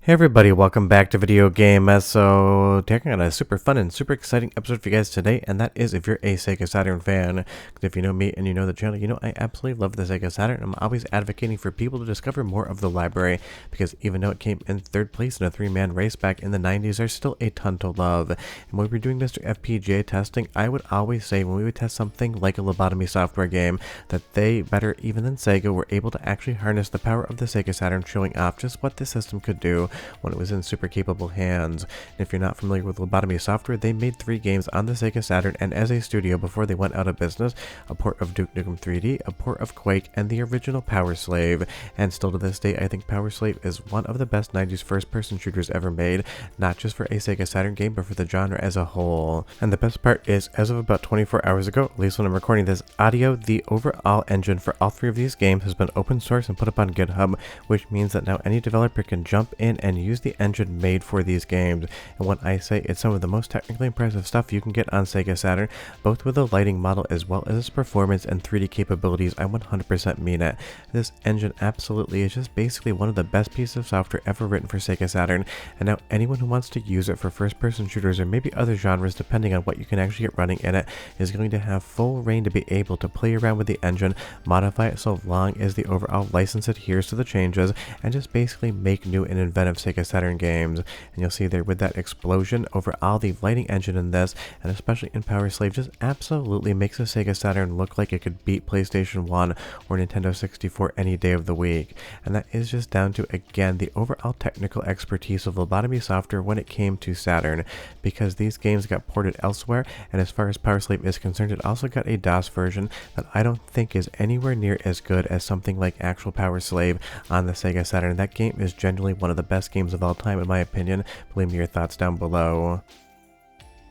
Hey everybody, welcome back to Video Game. So taking on a super fun and super exciting episode for you guys today, and that is if you're a Sega Saturn fan. Because if you know me and you know the channel, you know I absolutely love the Sega Saturn. I'm always advocating for people to discover more of the library, because even though it came in third place in a three-man race back in the 90s, there's still a ton to love. And when we're doing Mr. FPGA testing, I would always say when we would test something like a Lobotomy Software game, that they, better even than Sega, were able to actually harness the power of the Sega Saturn, showing off just what the system could do when it was in super capable hands. And if you're not familiar with Lobotomy Software, they made 3 games on the Sega Saturn and as a studio before they went out of business: a port of Duke Nukem 3D, a port of Quake, and the original Powerslave. And still to this day, I think Powerslave is one of the best 90s first-person shooters ever made, not just for a Sega Saturn game, but for the genre as a whole. And the best part is, as of about 24 hours ago, at least when I'm recording this audio, the overall engine for all 3 of these games has been open source and put up on GitHub, which means that now any developer can jump in and use the engine made for these games. And when I say it's some of the most technically impressive stuff you can get on Sega Saturn, both with the lighting model as well as its performance and 3D capabilities, I 100% mean it. This engine absolutely is just basically one of the best pieces of software ever written for Sega Saturn, and now anyone who wants to use it for first-person shooters or maybe other genres, depending on what you can actually get running in it, is going to have full reign to be able to play around with the engine, modify it so long as the overall license adheres to the changes, and just basically make new and inventive Sega Saturn games. And you'll see there with that explosion overall, the lighting engine in this, and especially in Powerslave, just absolutely makes the Sega Saturn look like it could beat PlayStation 1 or Nintendo 64 any day of the week. And that is just down to, again, the overall technical expertise of Lobotomy Software when it came to Saturn, because these games got ported elsewhere, and as far as Powerslave is concerned, it also got a DOS version that I don't think is anywhere near as good as something like actual Powerslave on the Sega Saturn. That game is genuinely one of the best games of all time in my opinion. Leave me your thoughts down below.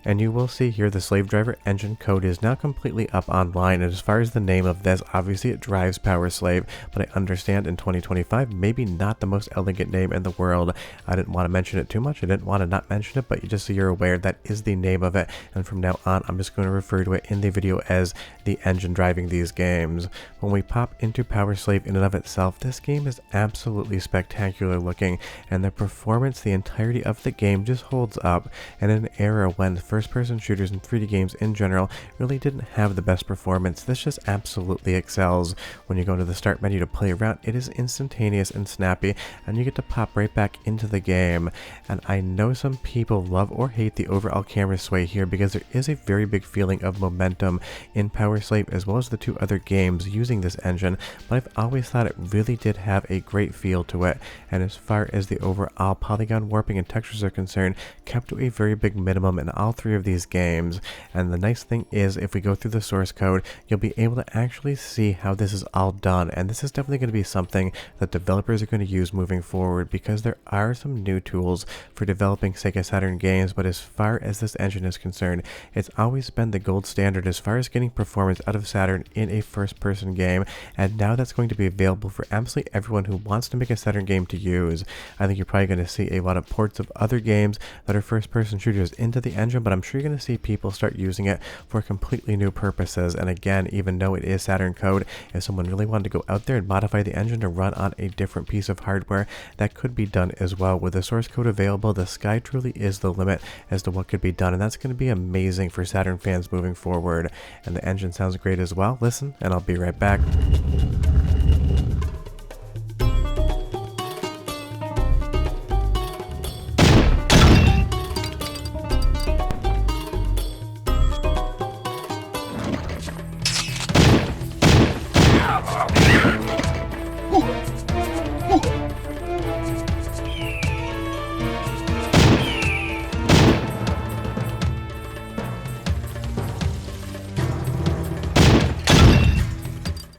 And you will see here the slave driver engine code is now completely up online, and as far as the name of this, obviously it drives Powerslave, but I understand in 2025 maybe not the most elegant name in the world. I didn't want to mention it too much, I didn't want to not mention it, but just so you're aware, that is the name of it, and from now on I'm just going to refer to it in the video as the engine driving these games. When we pop into Powerslave in and of itself, this game is absolutely spectacular looking, and the performance, the entirety of the game just holds up, and in an era when first-person shooters and 3D games in general really didn't have the best performance, this just absolutely excels. When you go into the start menu to play around, it is instantaneous and snappy, and you get to pop right back into the game. And I know some people love or hate the overall camera sway here, because there is a very big feeling of momentum in Powerslave as well as the 2 other games using this engine, but I've always thought it really did have a great feel to it, and as far as the overall polygon warping and textures are concerned, kept to a very big minimum in all 3 of these games. And the nice thing is, if we go through the source code, you'll be able to actually see how this is all done, and this is definitely going to be something that developers are going to use moving forward, because there are some new tools for developing Sega Saturn games, but as far as this engine is concerned, it's always been the gold standard as far as getting performance out of Saturn in a first-person game, and now that's going to be available for absolutely everyone who wants to make a Saturn game to use. I think you're probably going to see a lot of ports of other games that are first-person shooters into the engine, but I'm sure you're going to see people start using it for completely new purposes. And again, even though it is Saturn code, if someone really wanted to go out there and modify the engine to run on a different piece of hardware, that could be done as well. With the source code available, the sky truly is the limit as to what could be done, and that's going to be amazing for Saturn fans moving forward. And the engine sounds great as well. Listen, and I'll be right back.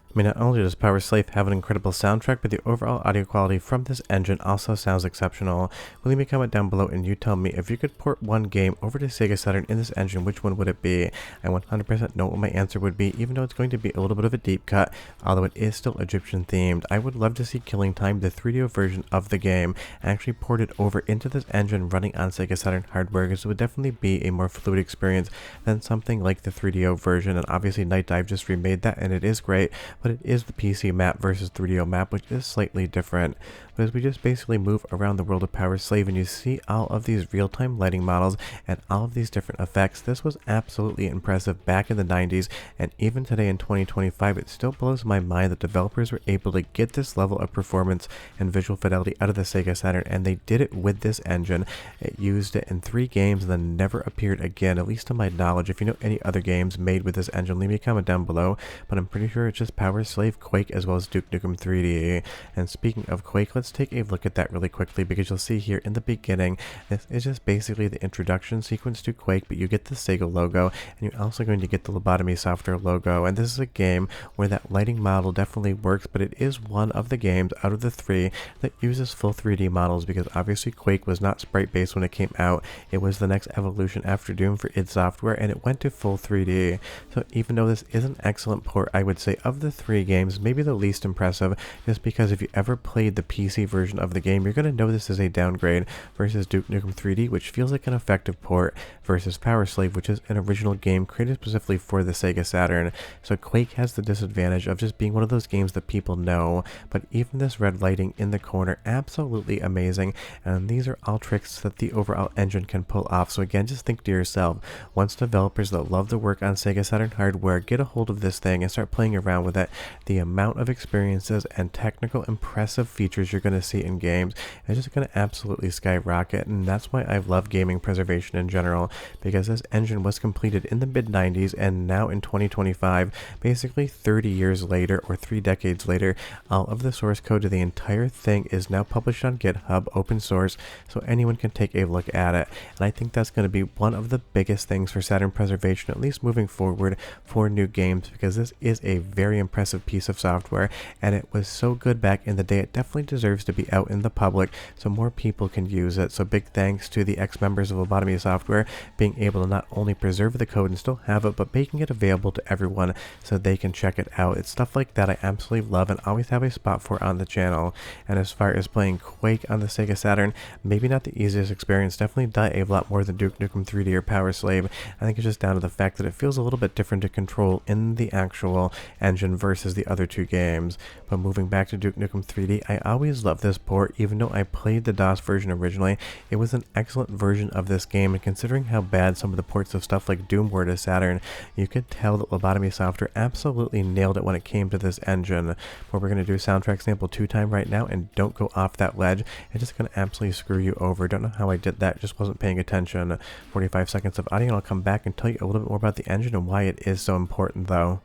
I mean, not only does Powerslave have an incredible soundtrack, but the overall audio quality from this engine also sounds exceptional. Leave me a comment down below and you tell me, if you could port one game over to Sega Saturn in this engine, which one would it be? I 100% know what my answer would be, even though it's going to be a little bit of a deep cut, although it is still Egyptian themed. I would love to see Killing Time, the 3DO version of the game, actually ported over into this engine running on Sega Saturn hardware, because it would definitely be a more fluid experience than something like the 3DO version. And obviously Night Dive just remade that, and it is great, but it is the PC map versus 3DO map, which is slightly different. but as we just basically move around the world of Powerslave and you see all of these real-time lighting models and all of these different effects, this was absolutely impressive back in the 90s, and even today in 2025, it still blows my mind that developers were able to get this level of performance and visual fidelity out of the Sega Saturn, and they did it with this engine. It used it in 3 games and then never appeared again, at least to my knowledge. If you know any other games made with this engine, leave me a comment down below, but I'm pretty sure it's just Powerslave, Quake, as well as Duke Nukem 3D. And speaking of Quake, let's take a look at that really quickly, because you'll see here in the beginning, this is just basically the introduction sequence to Quake, but you get the Sega logo, and you're also going to get the Lobotomy Software logo, and this is a game where that lighting model definitely works, but it is one of the games out of the 3 that uses full 3D models, because obviously Quake was not sprite based when it came out. It was the next evolution after Doom for id Software, and it went to full 3D. So even though this is an excellent port, I would say of the 3 games, maybe the least impressive, just because if you ever played the PC version of the game, you're going to know this is a downgrade versus Duke Nukem 3D, which feels like an effective port, versus Powerslave, which is an original game created specifically for the Sega Saturn. So Quake has the disadvantage of just being one of those games that people know, but even this red lighting in the corner, absolutely amazing, and these are all tricks that the overall engine can pull off. So again, just think to yourself, once developers that love to work on Sega Saturn hardware get a hold of this thing and start playing around with it, the amount of experiences and technical impressive features you're going to see in games is just going to absolutely skyrocket. And that's why I love gaming preservation in general, because this engine was completed in the mid-90s, and now in 2025, basically 30 years later or 3 decades later, all of the source code to the entire thing is now published on GitHub, open source, so anyone can take a look at it. And I think that's going to be one of the biggest things for Saturn preservation, at least moving forward for new games, because this is a very impressive piece of software, and it was so good back in the day, it definitely deserves to be out in the public so more people can use it. So big thanks to the ex-members of Lobotomy Software being able to not only preserve the code and still have it, but making it available to everyone so they can check it out. It's stuff like that I absolutely love and always have a spot for on the channel. And as far as playing Quake on the Sega Saturn, maybe not the easiest experience, definitely die a lot more than Duke Nukem 3D or Powerslave. I think it's just down to the fact that it feels a little bit different to control in the actual engine versus the other 2 games. But moving back to Duke Nukem 3D, I always loved this port. Even though I played the DOS version originally, it was an excellent version of this game, and considering how bad some of the ports of stuff like Doom were to Saturn, you could tell that Lobotomy Software absolutely nailed it when it came to this engine. But we're going to do soundtrack sample 2 time right now, and don't go off that ledge, it's just going to absolutely screw you over. Don't know how I did that, just wasn't paying attention. 45 seconds of audio, and I'll come back and tell you a little bit more about the engine and why it is so important though.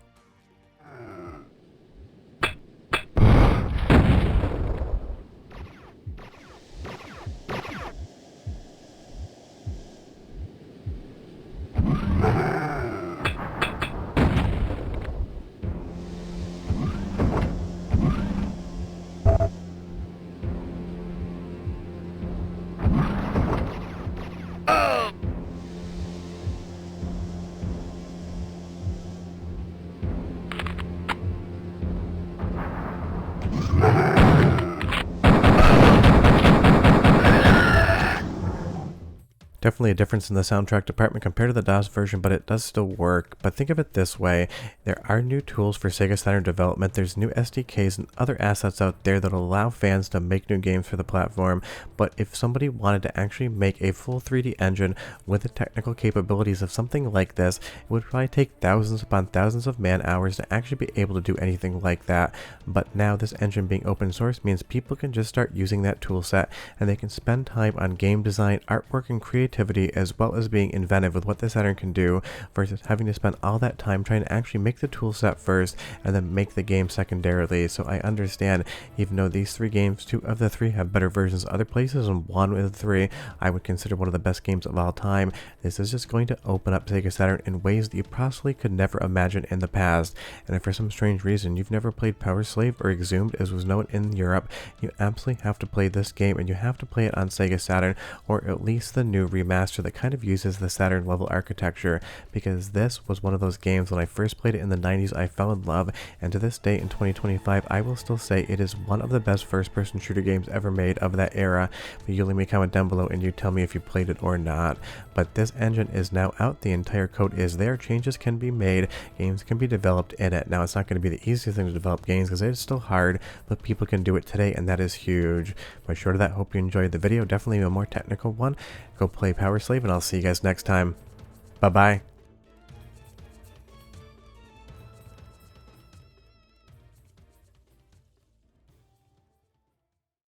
Definitely a difference in the soundtrack department compared to the DOS version, but it does still work. But think of it this way, there are new tools for Sega Saturn development, there's new SDKs and other assets out there that allow fans to make new games for the platform, but if somebody wanted to actually make a full 3D engine with the technical capabilities of something like this, it would probably take thousands upon thousands of man hours to actually be able to do anything like that. But now this engine being open source means people can just start using that tool set, and they can spend time on game design, artwork, and creativity, as well as being inventive with what the Saturn can do, versus having to spend all that time trying to actually make the tool set first and then make the game secondarily. So I understand, even though these 3 games, 2 of the 3 have better versions other places, and 1 of the 3 I would consider one of the best games of all time, this is just going to open up Sega Saturn in ways that you possibly could never imagine in the past. And if for some strange reason you've never played Powerslave or Exhumed, as was known in Europe, you absolutely have to play this game, and you have to play it on Sega Saturn, or at least the new remaster that kind of uses the Saturn level architecture, because this was one of those games when I first played it in the 90s I fell in love, and to this day in 2025 I will still say it is one of the best first-person shooter games ever made of that era. But you leave me a comment down below and you tell me if you played it or not. But this engine is now out, the entire code is there, changes can be made, games can be developed in it. Now it's not going to be the easiest thing to develop games because it is still hard, but people can do it today, and that is huge. But short of that, hope you enjoyed the video, definitely a more technical one. Go play Powerslave, and I'll see you guys next time. Bye bye.